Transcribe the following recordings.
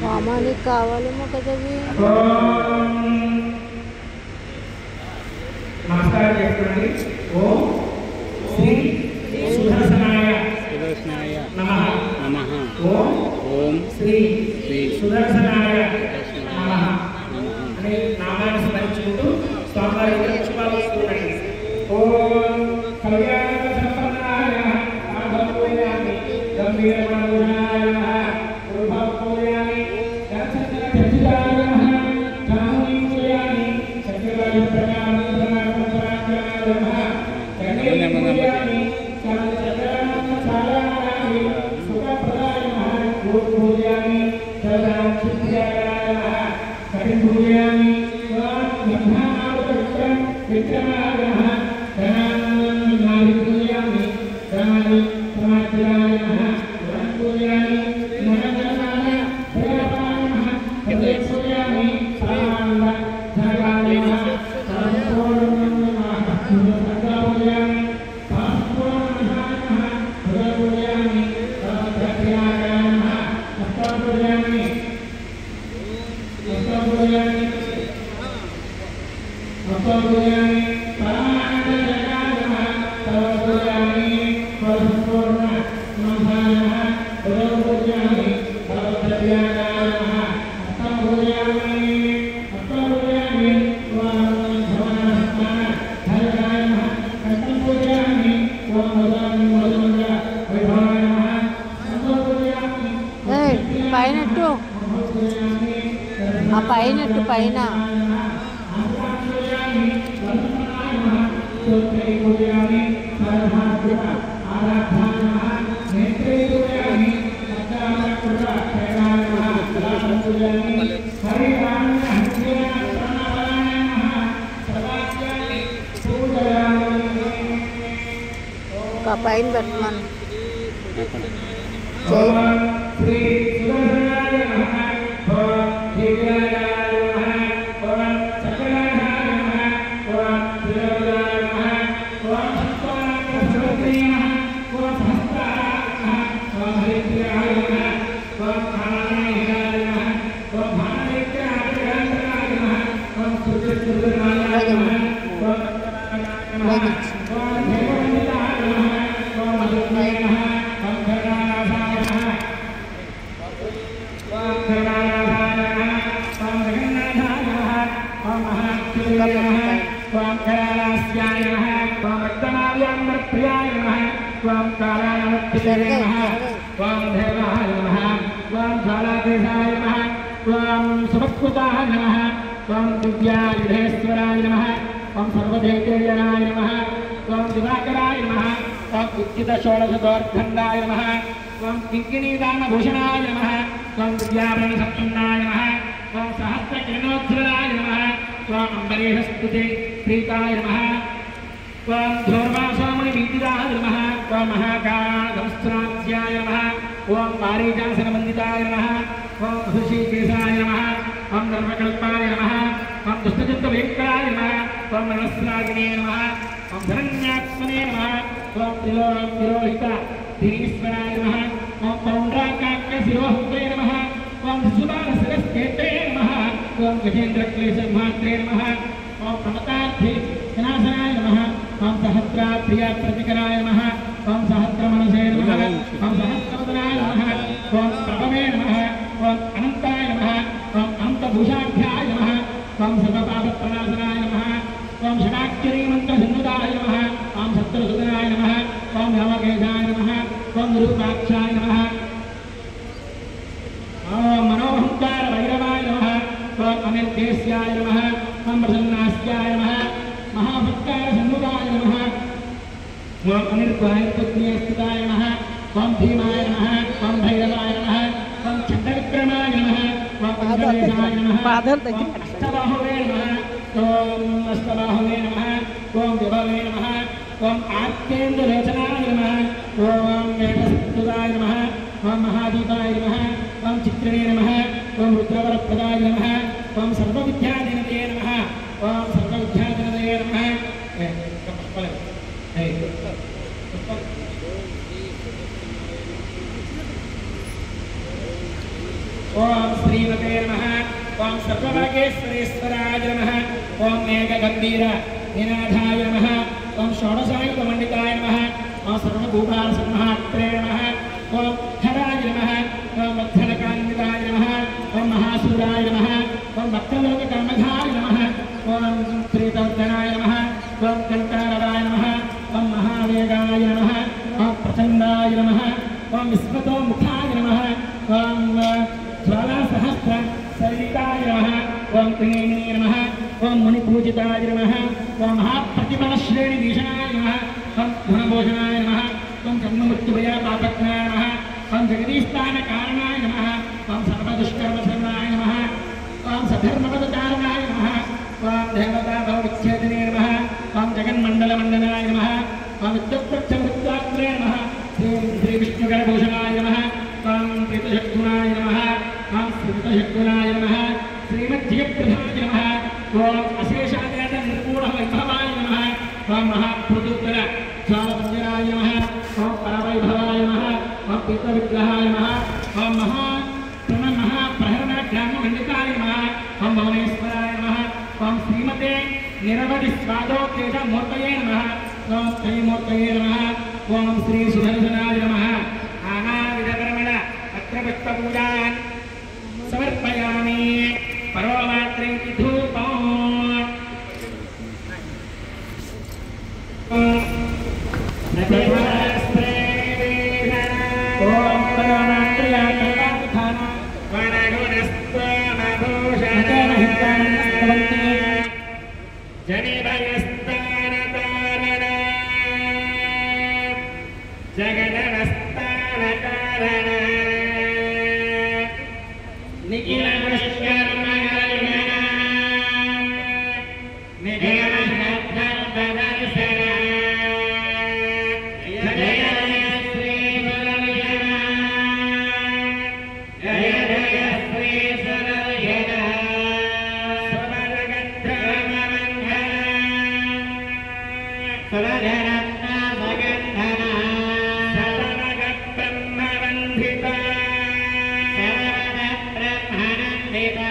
మామని కావాలేమో కదవి. నమస్కారం చేసుకోండి. ఓం శ్రీ సుదర్శనాయ నమః. ఓం శ్రీ సుదర్శనాయ నమః అనే నామాన్ని స్మరించుకుంటూ స్వామివారి శుభాలు చూడండి. ఓం కళ్యాణ సంపన్నాయ ఆభరణోయామి గంభీరమణోయాయ నమః. రూపపోయామి దర్శన చర్చితాయ నమః. చాముండయామి చక్రవాయ ప్రకారం ప్రకారాయ నమః. కన్యయామి చాలచక్రాన చాలానామి సుఖప్రదాయ నమః. పూజయామి సదాచిత్యాయ నమః. కరిపూజయామి బ్రహ్మానామకృతం విక్రమాయ నమః. ధనాన్ని పూజయామి ధనాన్ని సమాచారాయ నమః. పూజయామి నమః భగవాయ నమః. పూజయామి సామాన్య ధనాయ నమః. సంపూర్ణం నమః. పూజయామి సంపూర్ణం నమః. పూజయామి సత్యాయ నమః. పూజయామి పూజయామి పూజయామి పరమానందజనకాయ నమః. పూజయామి పరిపూర్ణ నమః. పూజయామి సత్యాయ నమః. పూజయామి పూజయామి భవనస్మరణ ధర్మాయ నమః. పూజయామి మధుమంగ వైభవాయ నమః. పూజయామి పైనట్టు ఆ పైనట్టు పైన ఒక పైన పెట్టమను. सुभक्कुताय नमः. त्वं दिव्यायुधेश्वराय नमः. त्वं सर्वदेवतेयनाय नमः. त्वं दिवाकराय नमः. त्वं उच्चितषोडशदोर्गन्धाय नमः. त्वं किङ्किणीदानभूषणाय नमः. त्वं दिव्याभरणसम्पन्नाय नमः. त्वं सहस्रकिरणोज्ज्वलाय नमः. त्वं अम्बरीषस्तुते प्रीताय नमः. त्वं धूर्वासोमणिवीतिदाय नमः. त्वं महाकालसंस्त्राज्याय नमः. त्वं मारीचासनवन्दिताय नमः. त्वं ऋषिकेशाय नमः. त्वं धर्मकल्पाय नमः. त्वं दुष्टचित्तभयङ्कराय नमः. त्वं मनस्रागिने नमः. त्वं धरण्यात्मने नमः. त्वं त्रिलोहितधीश्वराय नमः. त्वं पौण्ड्राकाक्यशिरोहस्ते नमः. त्वं सुबालशिरस्केते नमः. त्वं गजेन्द्रक्लेशमात्रे नमः. त्वं प्रमतार्थे विनाशनाय नमः. त्वं सहस्राप्रियप्रतिकराय नमः. त्वं सहस्रमनसे नमः. त्वं सहस्रवदनाय नमः. त्वं प्रभवे नमः. त्वं अनन्ताय नमः. त्वं अनन्तभूषाभ्याय नमः. त्वं सर्वपापप्रणाशनाय नमः. त्वं षडाक्षरी ओम अनिर्वाय पत्नीस्थिताय नमः ओम भीमाय नमः ओम भैरवाय नमः ओम चंद्रविक्रमाय नमः ओम पंचमेशाय नमः ओम अष्टबाहुवे नमः ओम अष्टबाहुवे नमः ओम विभवे नमः ओम आर्केन्द्रलोचनाय नमः ओम वेदस्तुताय नमः ओम महादीपाय नमः ओम चित्रिणे नमः ओम रुद्रवरप्रदाय नमः ओम सर्वविद्याधिनदये नमः ओम सर्वविद्याधिनदये नमः ओम श्रीमते नमः ओम सर्वभागेश्वरेश्वराय नमः ओम मेघगंभीर निनादाय नमः ओम षोडशायुधमण्डिताय नमः ओम सर्वभूपालसंहात्रे नमः ओम हराय नमः ओम मध्यलकान्विताय नमः ओम महासूराय नमः ओम भक्तलोककर्मधाय नमः ओम प्रीतवर्धनाय नमः ओम कंकारराय नमः ओम महावेगाय नमः ओम प्रचंडाय नमः ओम विस्मतोमुखाय नमः ओम ज्वालासहस्र सरिताय नमः ओम त्रिनेत्रे नमः ओम मुनिपूजिताय नमः ओम महाप्रतिफलश्रेणिभीषणाय नमः ओम गुणभूषणाय नमः ओम जन्ममृत्युभयपापज्ञाय नमः ओम जगदीस्थानकारणाय नमः ओम सर्वदुष्कर्मशरणाय नमः ओम सधर्मपदचारणाय नमः ओम देवताभवविच्छेदिने नमः ओम जगन्मण्डलमण्डनाय नमः ओम विद्युत्प्रत्यमृत्यात्रे नमः श्रीविष्णुगणभूषणाय नमः ओम प्रीतशक्तुनाय नमः ओम श्रीतशक्तुनाय नमः श्रीमज्जयप्रधाय नमः ओम अशेषादेव निर्गुणवैभवाय नमः ओम महाप्रदुत्तर ज्वालपञ्जराय नमः ओम परवैभवाय नमः ओम पीतविग्रहाय नमः ओम महाप्रहरणग्राममण्डिताय नमः ओम भुवनेश्वराय नमः ओम श्रीमते निरवधिस्वादोत्तेजमूर्तये नमः ओम त्रयीमूर्तये नमः ओम श्री सुदर्शनाय नमः नानाविधकर्मण पत्रपुष्पपूजान् समर्पयामि परोमात्रे धूपम् ओम परोमात्र्यात्मकाधान वनगुणस्त्वमभूषणस्तवन्ते जनिभयस्तानतारण जगदनस्तानकारण निखिलदुष्कर्मगर्गण निखिलधर्मदर्शन जय जय श्री सुदर्शन जय जय श्री सुदर्शन सुभद्रगन्धर्मबन्धन सुरधरत्नसुगन्धन सतनगब्रह्मबन्धिता सर्वदब्रह्मनन्दिता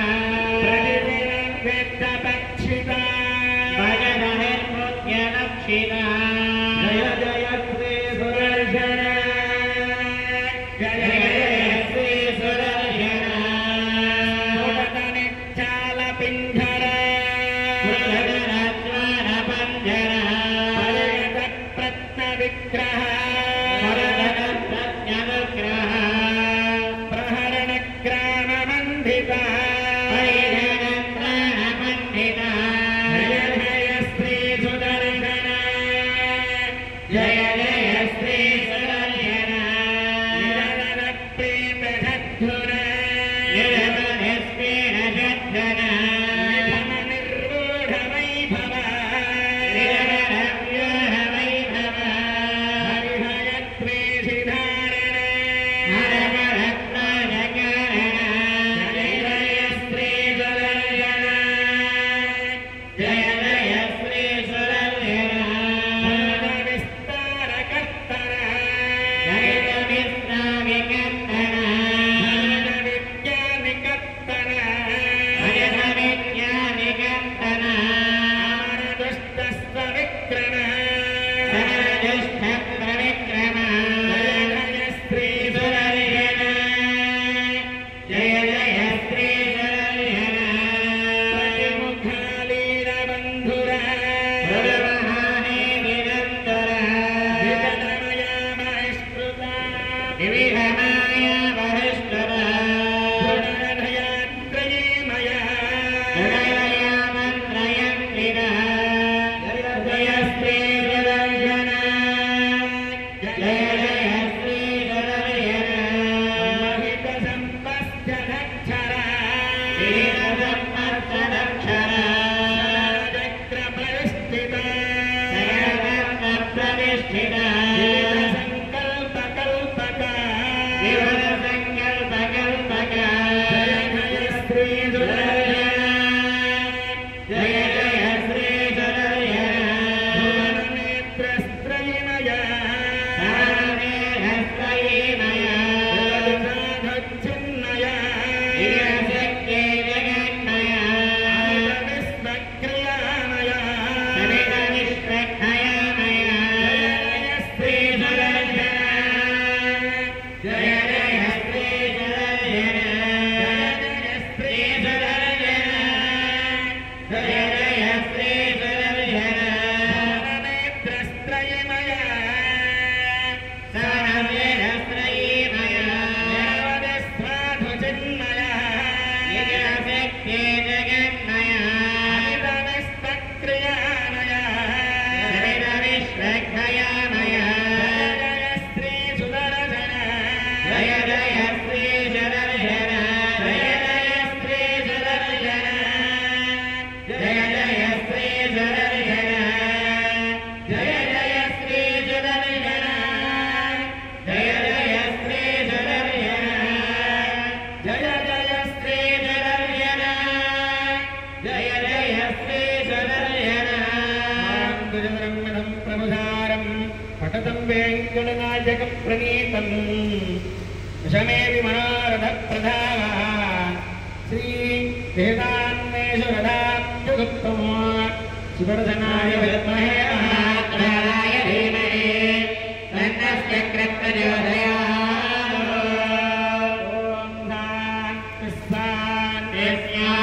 प्रतिदिनविद्धपक्षिता भगवनिर्मुख्यलक्षिता जय जय श्री सुदर्शन जय जय श्री सुदर्शन सुगतनिच्चालपिण्डर सुगतरज्वालपञ्जर परिगतप्रत्नविग्रह परिगतप्रत्नविग्रह प्रहरणग्राममण्डिता परिहरणग्राममण्डिता जय जय श्री सुदर्शन जय जय श्री सुदर्शन निरवधिप्रीतशत्रुर निरवधिप्रीतशत्रुर निधननिर्वूढवैभव निरवधिव्यूढवैभव हरिहयत्वेषिधारण हरवरत्नजकारण जय जय श्री सुदर्शन जय जय श्री सुदर्शन भरतविस्तारकर्तर भरतविस्तारकर्तर भरतविज्ञानिकर्तर भरतविज्ञानिकर्तर अमरदुष्टस्वविक्रम अमरदुष्टस्वविक्रम जय जय श्री सुदर्शन जय जय श्री सुदर्शन प्रतिमुखालीनबन्धुर प्रभुमहादेविनन्दर विगतमया बहिष्कृता विविधमाया बहिष्कृता गुणधयात्रयीमया गुणधयामन्त्रयन्विता जय जय श्री प्रतिष्ठिता प्रतिष्ठिता संकल्प कल्पका संकल्प कल्पका जय श्री सुदर्शना जय जय श्री सुदर्शना भुवननेत्रस्त्रयिनया सारनेहस्त्रयिनया जगज्जिन्नया जगशक्ति जगन्मया अमितविश्वक्रियानया सवितविश्वक्रियानया जय श्री सुदर्शना जय जय श्री सुदर्शना जय श्री सुदर्शना जय जय श्री सुदर्शना भुवननेत्रस्त्रयिनया सारनेहस्त्रयिनया देवदेस्वाधुचिन्नया जगशक्ति जगन्मया अमितविश्वक्रियानया सवितविश्वक्रियानया जय श्री सुदर्शना जय जय श्री सुदर्शना जय जय श्री सुदर्शना जय जय श्री सुदर्शना जय जय श्री सुदर्शना जय जय श्री सुदर्शना जय जय श्री सुदर्शना जय जय श्री सुदर्शना ब्रह्मणं प्रभुधारं पठतं वेङ्कटनायकं प्रणीतं दशमे विमनोरथप्रधानः श्री वेदान्वेषरदाब्जगुप्तो सुदर्शनाय विद्महे महाकालाय धीमहि तन्नः प्रचोदयात् ॐ शान्तिः शान्तिः